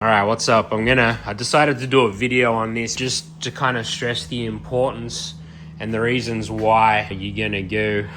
Alright, what's up? I decided to do a video on this just to kind of stress the importance and the reasons why you're gonna go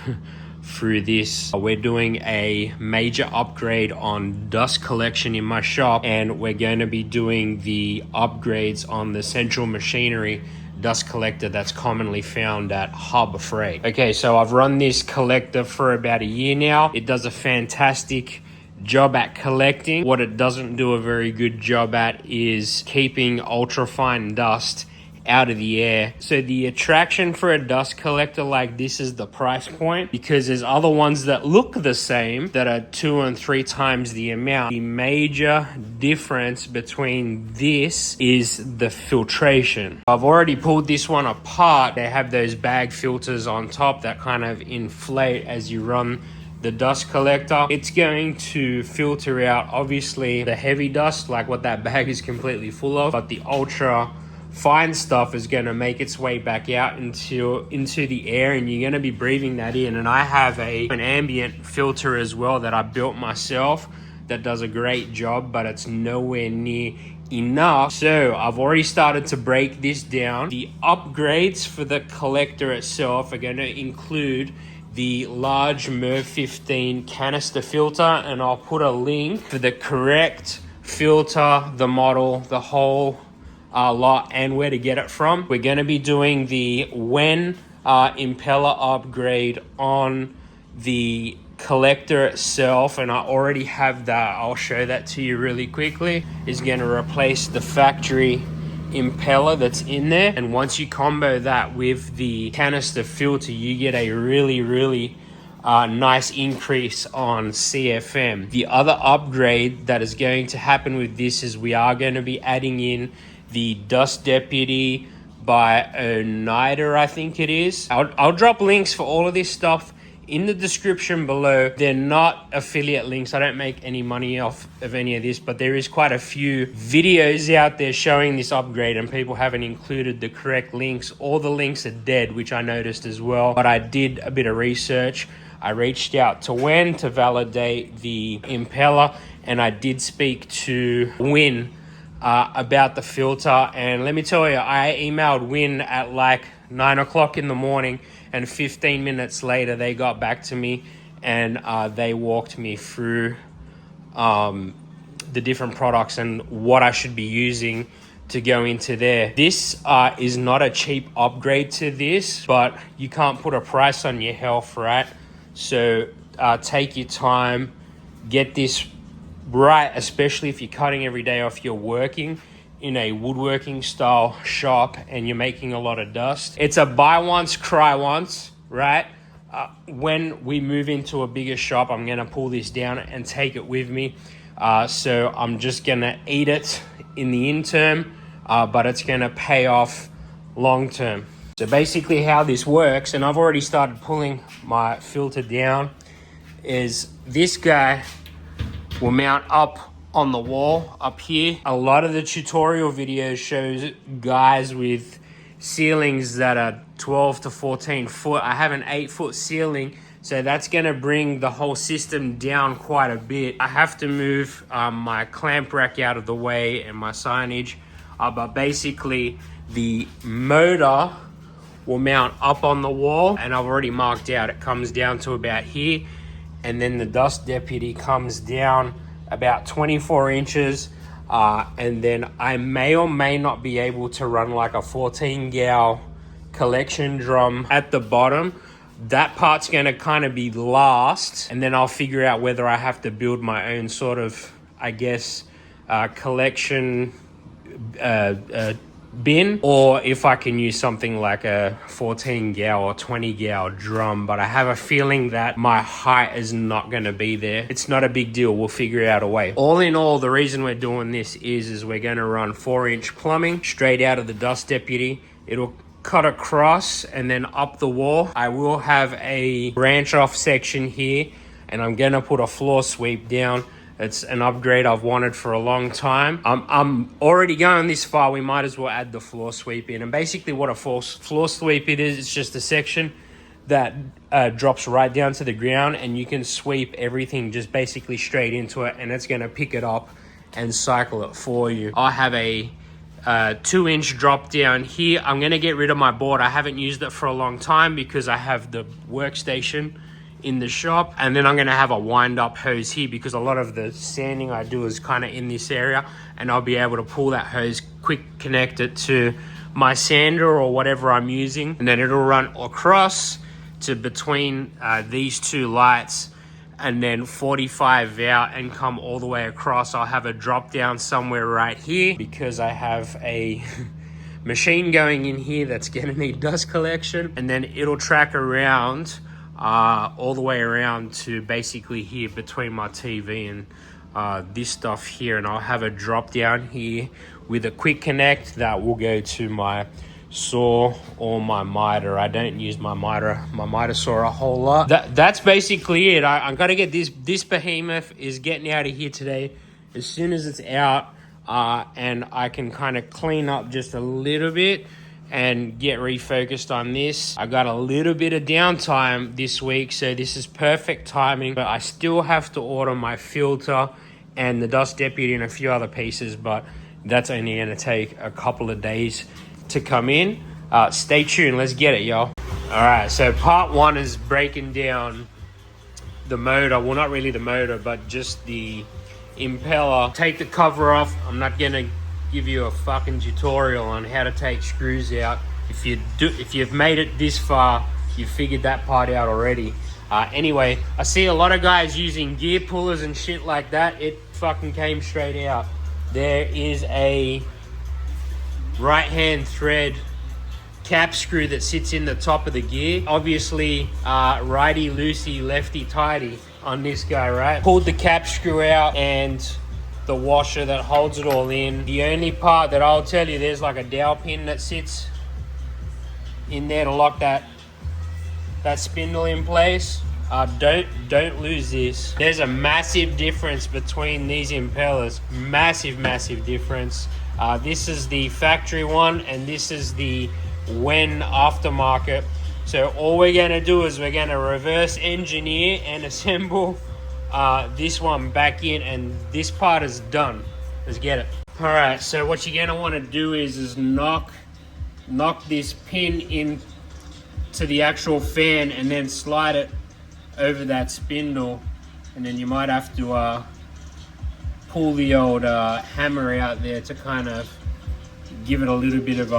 through this. We're doing a major upgrade on dust collection in my shop, and we're going to be doing the upgrades on the central machinery dust collector that's commonly found at Harbor Freight. Okay, so I've run this collector for about a year now. It does a fantastic job at collecting. What it doesn't do a very good job at is keeping ultrafine dust out of the air. So the attraction for a dust collector like this is the price point, because there's other ones that look the same that are 2 and 3 times the amount. The major difference between this is the filtration. I've already pulled this one apart. They have those bag filters on top that kind of inflate as you run the dust collector. It's going to filter out obviously the heavy dust, like what that bag is completely full of, but the ultra fine stuff is going to make its way back out into the air, and you're going to be breathing that in. And I have an ambient filter as well that I built myself that does a great job, but it's nowhere near enough. So I've already started to break this down. The upgrades for the collector itself are going to include the large MERV 15 canister filter, and I'll put a link for the correct filter, the model, the whole lot, and where to get it from. We're going to be doing the Wynn impeller upgrade on the collector itself, and I already have that. I'll show that to you really quickly. It's going to replace the factory impeller that's in there, and once you combo that with the canister filter, you get a really nice increase on CFM. The other upgrade that is going to happen with this is we are going to be adding in the Dust Deputy by Oneida, I think it is. I'll drop links for all of this stuff in the description below. They're not affiliate links. I don't make any money off of any of this, but there is quite a few videos out there showing this upgrade, and people haven't included the correct links. All the links are dead, which I noticed as well, but I did a bit of research. I reached out to Wen to validate the impeller, and I did speak to Wynn about the filter, and let me tell you, I emailed Wynn at like 9 o'clock in the morning, and 15 minutes later they got back to me, and they walked me through the different products and what I should be using to go into there. This is not a cheap upgrade to this, but you can't put a price on your health, right? So take your time, get this right, especially if you're cutting every day off, you're working in a woodworking style shop and you're making a lot of dust. It's a buy once, cry once, right? When we move into a bigger shop, I'm gonna pull this down and take it with me. So I'm just gonna eat it in the interim, but it's gonna pay off long term. So basically how this works, and I've already started pulling my filter down, is this guy will mount up on the wall up here. A lot of the tutorial videos shows guys with ceilings that are 12 to 14 foot. I have an 8-foot ceiling, so that's gonna bring the whole system down quite a bit. I have to move my clamp rack out of the way and my signage, but basically the motor will mount up on the wall, and I've already marked out it comes down to about here, and then the Dust Deputy comes down about 24 inches, and then I may or may not be able to run like a 14 gal collection drum at the bottom. That part's gonna kind of be last, and then I'll figure out whether I have to build my own sort of, I guess, collection bin, or if I can use something like a 14 gal or 20 gal drum, but I have a feeling that my height is not going to be there. It's not a big deal. We'll figure out a way. All in all, the reason we're doing this is we're going to run 4-inch plumbing straight out of the Dust Deputy. It'll cut across and then up the wall. I will have a branch off section here, and I'm going to put a floor sweep down. It's an upgrade I've wanted for a long time. I'm already going this far. We might as well add the floor sweep in. And basically what a floor sweep it is, it's just a section that drops right down to the ground, and you can sweep everything just basically straight into it, and it's going to pick it up and cycle it for you. I have a 2-inch drop down here. I'm gonna get rid of my board. I haven't used it for a long time because I have the workstation in the shop, and then I'm gonna have a wind up hose here because a lot of the sanding I do is kind of in this area, and I'll be able to pull that hose, quick connect it to my sander or whatever I'm using, and then it'll run across to between these two lights, and then 45 out and come all the way across. I'll have a drop down somewhere right here because I have a machine going in here that's gonna need dust collection, and then it'll track around all the way around to basically here between my TV and this stuff here, and I'll have a drop down here with a quick connect that will go to my saw or my miter. I don't use my miter saw a whole lot. That's basically it. I'm gonna get this behemoth is getting out of here today. As soon as it's out, and I can kind of clean up just a little bit and get refocused on this. I got a little bit of downtime this week, so this is perfect timing, but I still have to order my filter and the dust deputy and a few other pieces, but that's only gonna take a couple of days to come in. Stay tuned, let's get it, y'all. All right, so part one is breaking down the motor. Well, not really the motor, but just the impeller. Take the cover off. I'm not gonna give you a fucking tutorial on how to take screws out. If you've made it this far, you've figured that part out already. Anyway, I see a lot of guys using gear pullers and shit like that. It fucking came straight out. There is a right hand thread cap screw that sits in the top of the gear. Obviously righty loosey, lefty tighty on this guy, right? Pulled the cap screw out and the washer that holds it all in. The only part that I'll tell you, there's like a dowel pin that sits in there to lock that spindle in place. Don't lose this. There's a massive difference between these impellers. Massive difference. This is the factory one and this is the Wynn aftermarket. So all we're gonna do is we're gonna reverse engineer and assemble this one back in, and this part is done. Let's get it. All right, so what you're gonna want to do is knock this pin in to the actual fan and then slide it over that spindle, and then you might have to pull the old hammer out there to kind of give it a little bit of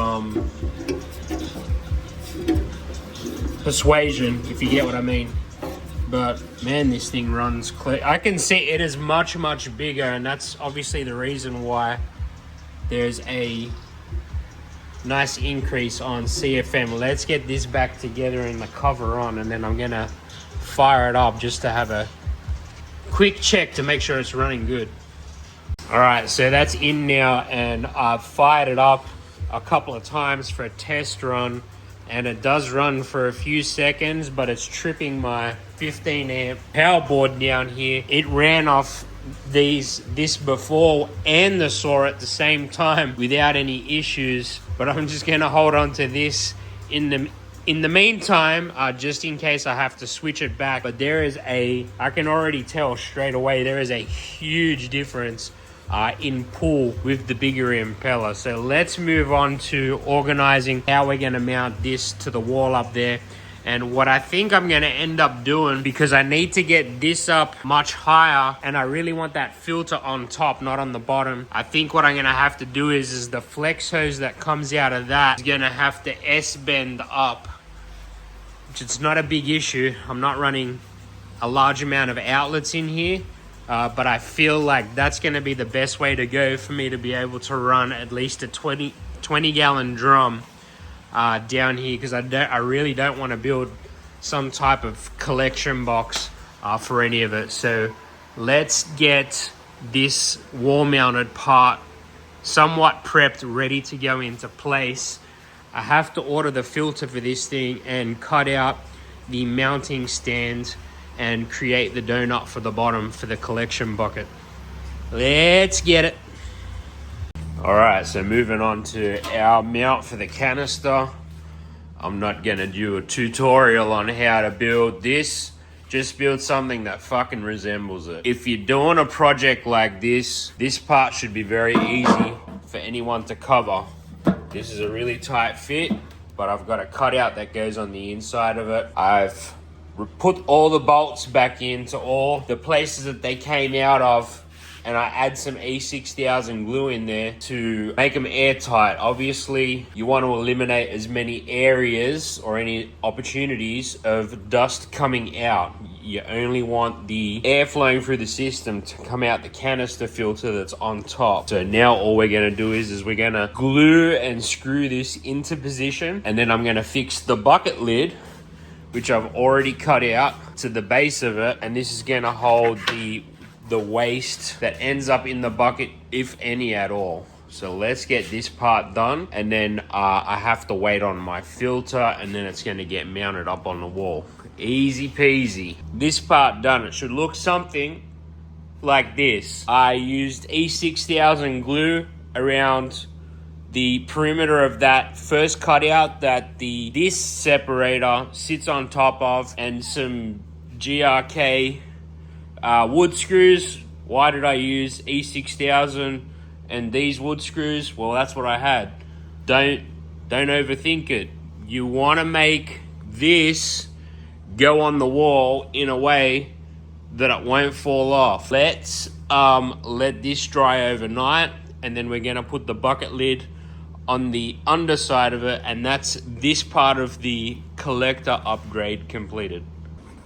persuasion, if you get what I mean. But man, this thing runs clear. I can see it is much bigger, and that's obviously the reason why there's a nice increase on CFM. Let's get this back together and the cover on, and then I'm gonna fire it up just to have a quick check to make sure it's running good. All right, so that's in now, and I've fired it up a couple of times for a test run, and it does run for a few seconds, but it's tripping my 15 amp power board down here. It ran off this before and the saw at the same time without any issues, but I'm just gonna hold on to this in the meantime, just in case I have to switch it back. But I can already tell straight away there is a huge difference in pull with the bigger impeller. So let's move on to organizing how we're going to mount this to the wall up there. And what I think I'm going to end up doing, because I need to get this up much higher and I really want that filter on top, not on the bottom. I think what I'm going to have to do is the flex hose that comes out of that is going to have to S-bend up, which it's not a big issue. I'm not running a large amount of outlets in here. But I feel like that's going to be the best way to go for me to be able to run at least a 20 gallon drum down here, because I really don't want to build some type of collection box for any of it. So let's get this wall mounted part somewhat prepped, ready to go into place. I have to order the filter for this thing and cut out the mounting stand and create the donut for the bottom for the collection bucket. Let's get it. All right, so moving on to our mount for the canister. I'm not gonna do a tutorial on how to build this. just build something that fucking resembles it. If you're doing a project like this part should be very easy for anyone to cover. This is a really tight fit, but I've got a cutout that goes on the inside of it. I've put all the bolts back into all the places that they came out of, and I add some E6000 glue in there to make them airtight. Obviously, you want to eliminate as many areas or any opportunities of dust coming out. You only want the air flowing through the system to come out the canister filter that's on top. So now all we're gonna do is we're gonna glue and screw this into position, and then I'm gonna fix the bucket lid, which I've already cut out, to the base of it, and this is gonna hold the waste that ends up in the bucket, if any at all. So let's get this part done, and then I have to wait on my filter, and then it's gonna get mounted up on the wall. Easy peasy. This part done, it should look something like this. I used E6000 glue around the perimeter of that first cutout that this separator sits on top of, and some GRK wood screws. Why did I use E6000 and these wood screws? Well, that's what I had. Don't overthink it. You want to make this go on the wall in a way that it won't fall off. Let's let this dry overnight, and then we're gonna put the bucket lid on the underside of it, and that's this part of the collector upgrade completed.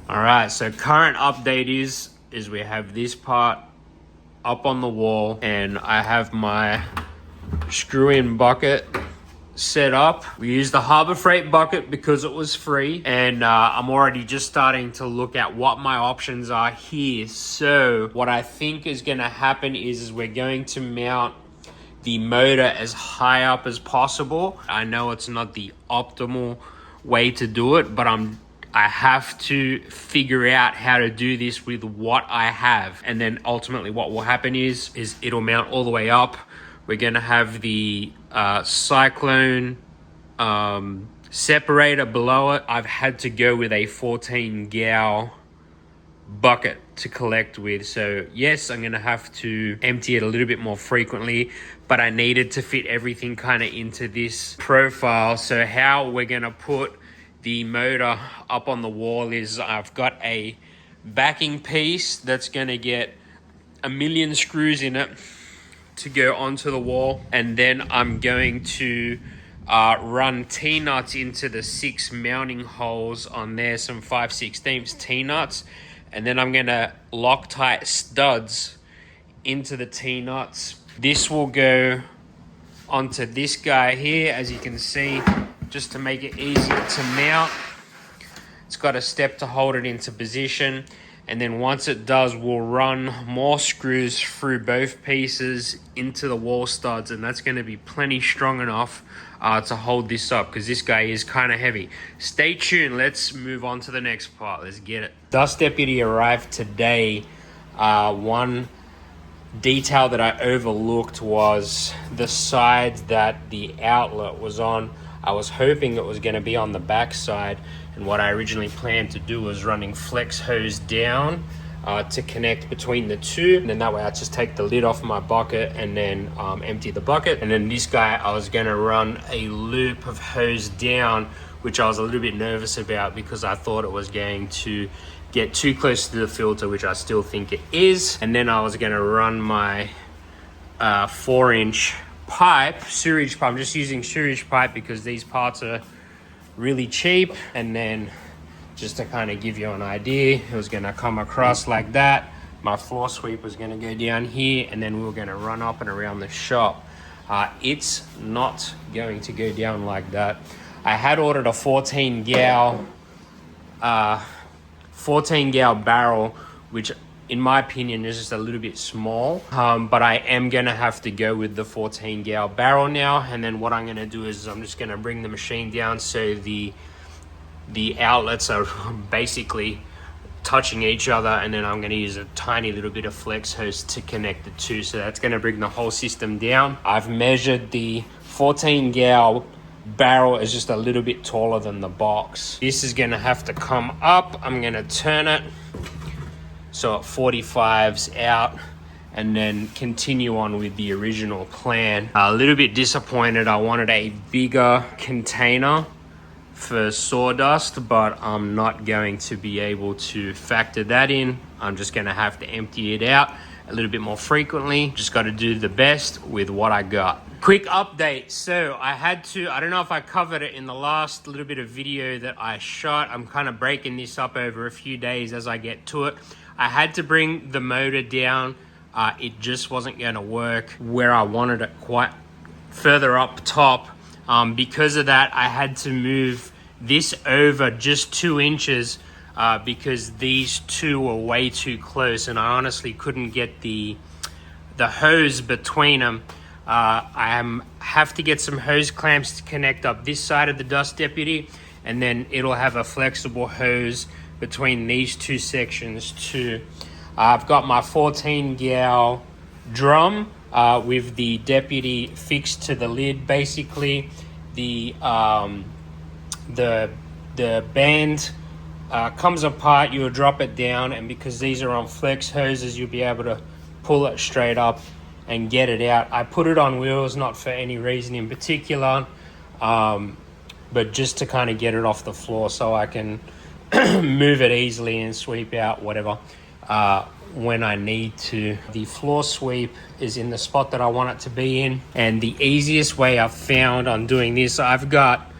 All right, so current update is we have this part up on the wall, and I have my screw-in bucket set up. We used the Harbor Freight bucket because it was free, and I'm already just starting to look at what my options are here. So what I think is going to happen is we're going to mount the motor as high up as possible. I know it's not the optimal way to do it, but I have to figure out how to do this with what I have. And then ultimately what will happen is it'll mount all the way up. We're gonna have the cyclone separator below it. I've had to go with a 14 gal bucket to collect with. So yes, I'm gonna have to empty it a little bit more frequently, but I needed to fit everything kind of into this profile. So how we're gonna put the motor up on the wall is I've got a backing piece that's gonna get 1,000,000 screws in it to go onto the wall, and then I'm going to run T-nuts into the 6 mounting holes on there, some 5/16 T-nuts, and then I'm gonna Loctite studs into the T-nuts. This will go onto this guy here, as you can see, just to make it easier to mount. It's got a step to hold it into position, and then once it does, we'll run more screws through both pieces into the wall studs, and that's going to be plenty strong enough to hold this up, because this guy is kind of heavy. Stay tuned. Let's move on to the next part. Let's get it. Dust Deputy arrived today. One detail that I overlooked was the side that the outlet was on. I was hoping it was going to be on the back side, and what I originally planned to do was running flex hose down to connect between the two, and then that way I just take the lid off my bucket and then empty the bucket. And then this guy, I was going to run a loop of hose down, which I was a little bit nervous about because I thought it was going to get too close to the filter, which I still think it is. And then I was going to run my 4-inch pipe, sewage pipe. I'm just using sewage pipe because these parts are really cheap. And then just to kind of give you an idea, it was going to come across like that. My floor sweep was going to go down here, and then we were going to run up and around the shop. It's not going to go down like that. I had ordered a 14 gal barrel, which in my opinion is just a little bit small, but I am gonna have to go with the 14 gal barrel now. And then what I'm gonna do is I'm just gonna bring the machine down so the outlets are basically touching each other, and then I'm going to use a tiny little bit of flex hose to connect the two. So that's going to bring the whole system down. I've measured the 14 gal barrel is just a little bit taller than the box. This is gonna have to come up. I'm gonna turn it so it 45's out and then continue on with the original plan. A little bit disappointed. I wanted a bigger container for sawdust, but I'm not going to be able to factor that in. I'm just gonna have to empty it out a little bit more frequently. Just got to do the best with what I got. Quick update. So I don't know if I covered it in the last little bit of video that I shot. I'm kind of breaking this up over a few days as I get to it. I had to bring the motor down. It just wasn't going to work where I wanted it, quite further up top. Because of that, I had to move this over just 2 inches because these two were way too close, and I honestly couldn't get the hose between them. I have to get some hose clamps to connect up this side of the dust deputy, and then it'll have a flexible hose between these two sections too. I've got my 14 gal drum with the deputy fixed to the lid. Basically, the band comes apart, you'll drop it down, and because these are on flex hoses, you'll be able to pull it straight up and get it out. I put it on wheels, not for any reason in particular, but just to kind of get it off the floor so I can move it easily and sweep out whatever when I need to. The floor sweep is in the spot that I want it to be in, and the easiest way I've found on doing this, I've got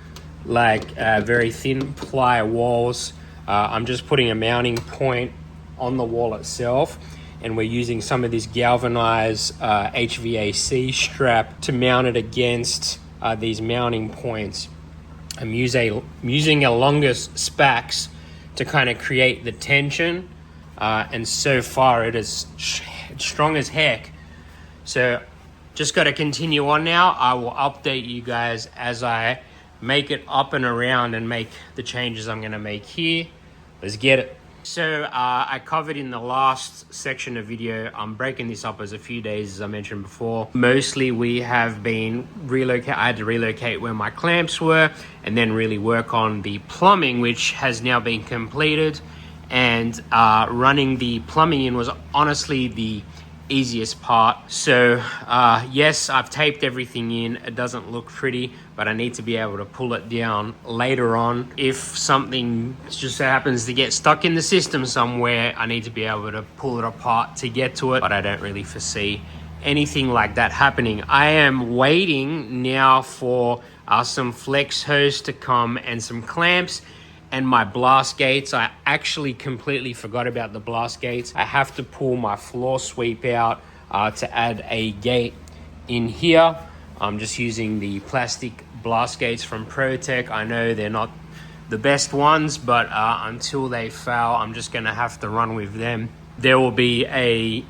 like very thin ply walls. I'm just putting a mounting point on the wall itself, and we're using some of this galvanized HVAC strap to mount it against these mounting points. I'm using a longer spax to kind of create the tension, and so far it is strong as heck. So just got to continue on now. I will update you guys as I make it up and around and make the changes I'm going to make here. Let's get it. So I covered in the last section of video, I'm breaking this up as a few days, as I mentioned before. Mostly we have been I had to relocate where my clamps were and then really work on the plumbing, which has now been completed. And running the plumbing in was honestly the easiest part. So yes, I've taped everything in. It doesn't look pretty, but I need to be able to pull it down later on. If something just happens to get stuck in the system somewhere, I need to be able to pull it apart to get to it, but I don't really foresee anything like that happening. I am waiting now for some flex hose to come and some clamps and my blast gates. I actually completely forgot about the blast gates. I have to pull my floor sweep out to add a gate in here. I'm just using the plastic blast gates from ProTech. I know they're not the best ones, but until they fail, I'm just gonna have to run with them. There will be a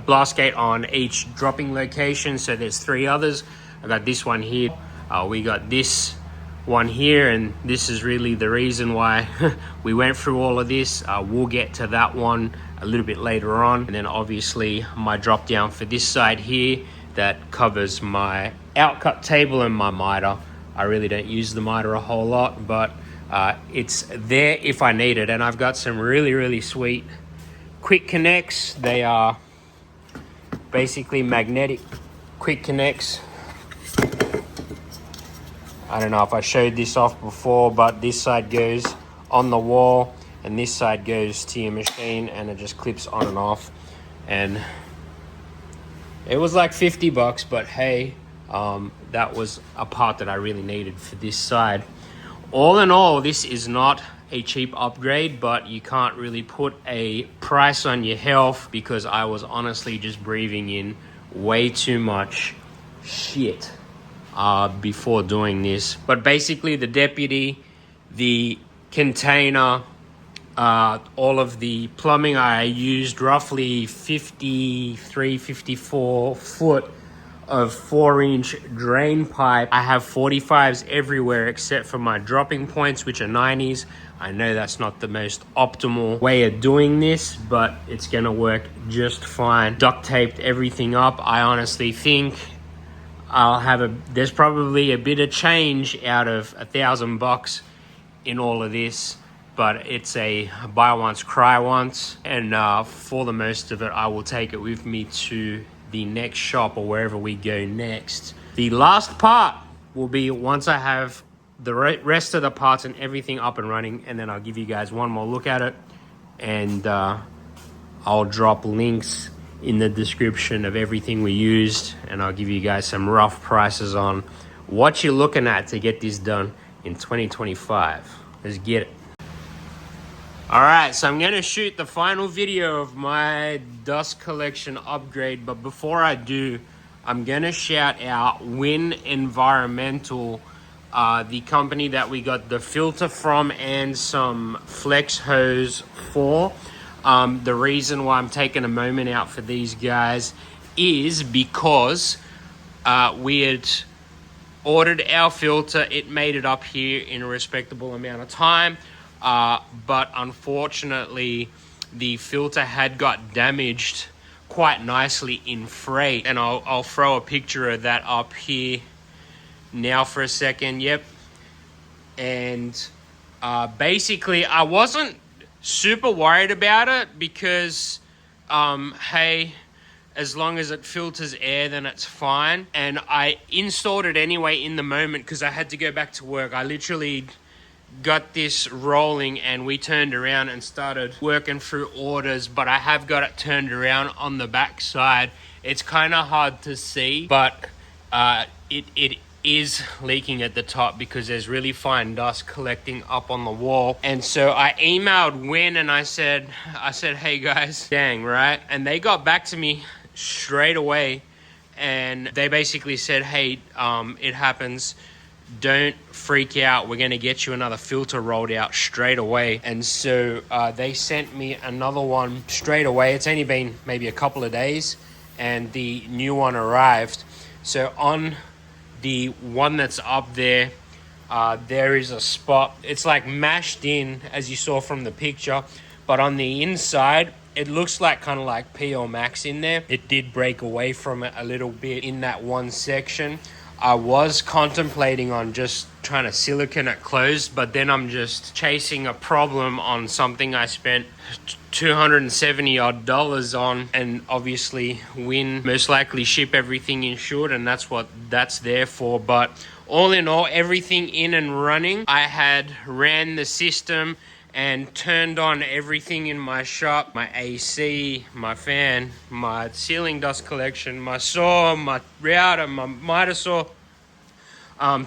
blast gate on each dropping location, so there's 3 others. I got this one here. We got this one here, and this is really the reason why we went through all of this. We'll get to that one a little bit later on. And then obviously my drop down for this side here that covers my outcut table and my miter. I really don't use the miter a whole lot, but it's there if I need it. And I've got some really sweet quick connects. They are basically magnetic quick connects. I don't know if I showed this off before, but this side goes on the wall and this side goes to your machine, and it just clips on and off. And it was like $50, but hey, that was a part that I really needed for this side. All in all, this is not a cheap upgrade, but you can't really put a price on your health, because I was honestly just breathing in way too much shit before doing this. But basically the deputy, the container, all of the plumbing, I used roughly 54 foot of 4-inch drain pipe. I have 45s everywhere except for my dropping points, which are 90s. I know that's not the most optimal way of doing this, but it's gonna work just fine. Duct taped everything up. I honestly think there's probably a bit of change out of $1,000 in all of this, but it's a buy once, cry once, and for the most of it, I will take it with me to the next shop or wherever we go next. The last part will be once I have the rest of the parts and everything up and running, and then I'll give you guys one more look at it, and I'll drop links in the description of everything we used, and I'll give you guys some rough prices on what you're looking at to get this done in 2025. Let's get it. All right, so I'm gonna shoot the final video of my dust collection upgrade, but before I do, I'm gonna shout out Wynn Environmental, the company that we got the filter from and some flex hose for. The reason why I'm taking a moment out for these guys is because we had ordered our filter. It made it up here in a respectable amount of time, but unfortunately the filter had got damaged quite nicely in freight, and I'll throw a picture of that up here now for a second. Yep. And basically I wasn't super worried about it because hey, as long as it filters air, then it's fine. And I installed it anyway in the moment because I had to go back to work. I literally got this rolling and we turned around and started working through orders, but I have got it turned around on the back side. It's kind of hard to see, but it is leaking at the top because there's really fine dust collecting up on the wall. And so I emailed Wynn and I said, hey guys, dang, right? And they got back to me straight away, and they basically said, hey, it happens, don't freak out, we're going to get you another filter rolled out straight away. And so they sent me another one straight away. It's only been maybe a couple of days and the new one arrived. So on the one that's up there, there is a spot, it's like mashed in as you saw from the picture, but on the inside it looks like kind of like PL Max in there. It did break away from it a little bit in that one section. I was contemplating on just trying to silicone it closed, but then I'm just chasing a problem on something I spent $270 odd on, and obviously Wynn most likely ship everything insured, and that's what that's there for. But all in all, everything in and running. I had ran the system and turned on everything in my shop, my AC, my fan, my ceiling dust collection, my saw, my router, my miter saw,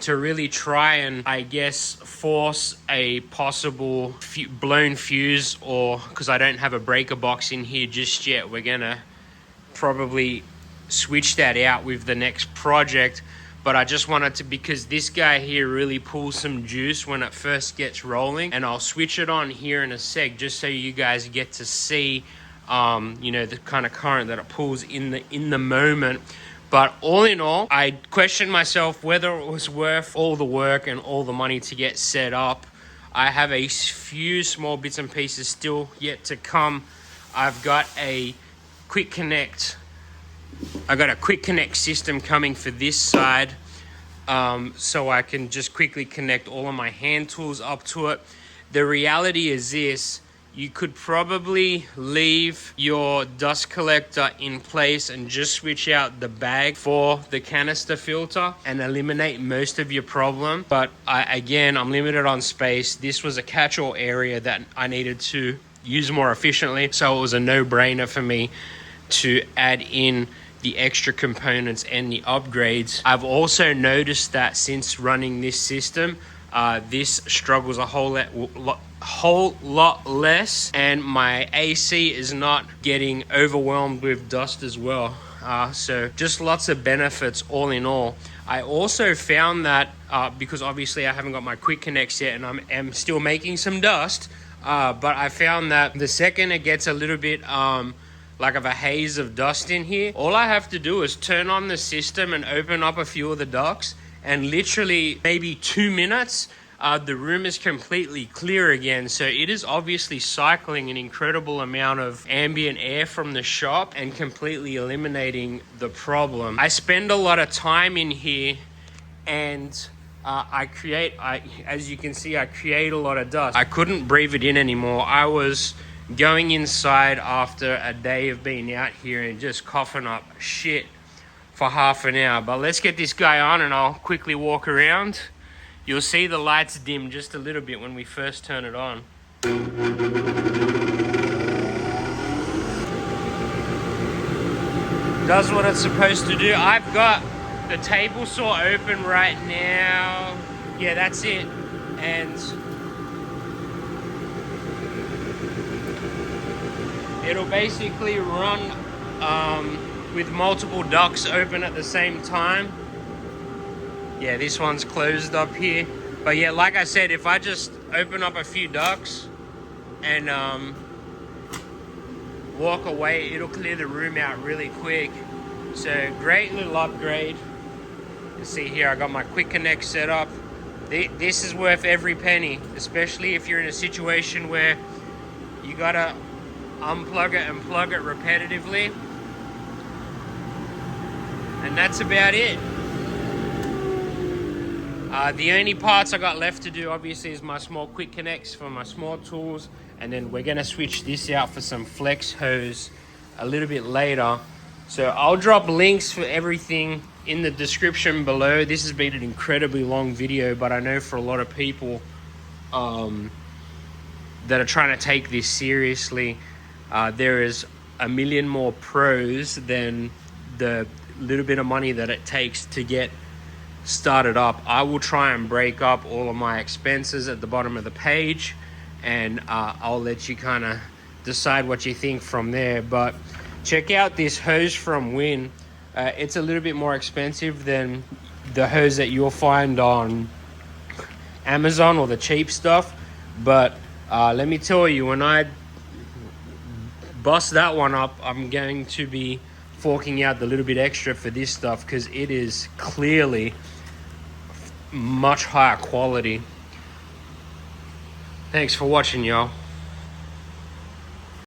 to really try and, I guess, force a possible blown fuse, or because I don't have a breaker box in here just yet, we're gonna probably switch that out with the next project. But I just wanted to, because this guy here really pulls some juice when it first gets rolling, and I'll switch it on here in a sec just so you guys get to see you know, the kind of current that it pulls in the moment. But all in all, I questioned myself whether it was worth all the work and all the money to get set up. I have a few small bits and pieces still yet to come. I've got a quick connect system coming for this side, so I can just quickly connect all of my hand tools up to it. The reality is this: you could probably leave your dust collector in place and just switch out the bag for the canister filter and eliminate most of your problem. But I'm limited on space. This was a catch-all area that I needed to use more efficiently, so it was a no-brainer for me to add in the extra components and the upgrades. I've also noticed that since running this system, this struggles a whole lot less, and my AC is not getting overwhelmed with dust as well. So just lots of benefits all in all. I also found that because obviously I haven't got my quick connects yet and I'm still making some dust, but I found that the second it gets a little bit like of a haze of dust in here, all I have to do is turn on the system and open up a few of the ducts, and literally maybe 2 minutes, the room is completely clear again. So it is obviously cycling an incredible amount of ambient air from the shop and completely eliminating the problem. I spend a lot of time in here, and as you can see, I create a lot of dust. I couldn't breathe it in anymore. I was going inside after a day of being out here and just coughing up shit for half an hour. But let's get this guy on and I'll quickly walk around. You'll see the lights dim just a little bit when we first turn it on. Does what it's supposed to do. I've got the table saw open right now. Yeah, that's it. And it'll basically run with multiple ducts open at the same time. Yeah, this one's closed up here. But yeah, like I said, if I just open up a few ducts and walk away, it'll clear the room out really quick. So great little upgrade. You see here, I got my quick connect set up. This is worth every penny, especially if you're in a situation where you gotta unplug it and plug it repetitively. And that's about it. The only parts I got left to do obviously is my small quick connects for my small tools, and then we're gonna switch this out for some flex hose a little bit later. So I'll drop links for everything in the description below. This has been an incredibly long video, but I know for a lot of people that are trying to take this seriously, there is a million more pros than the little bit of money that it takes to get started up. I will try and break up all of my expenses at the bottom of the page, and I'll let you kind of decide what you think from there. But check out this hose from Wynn. It's a little bit more expensive than the hose that you'll find on Amazon or the cheap stuff, but let me tell you, when I bust that one up, I'm going to be forking out the little bit extra for this stuff, because it is clearly much higher quality. Thanks for watching, y'all.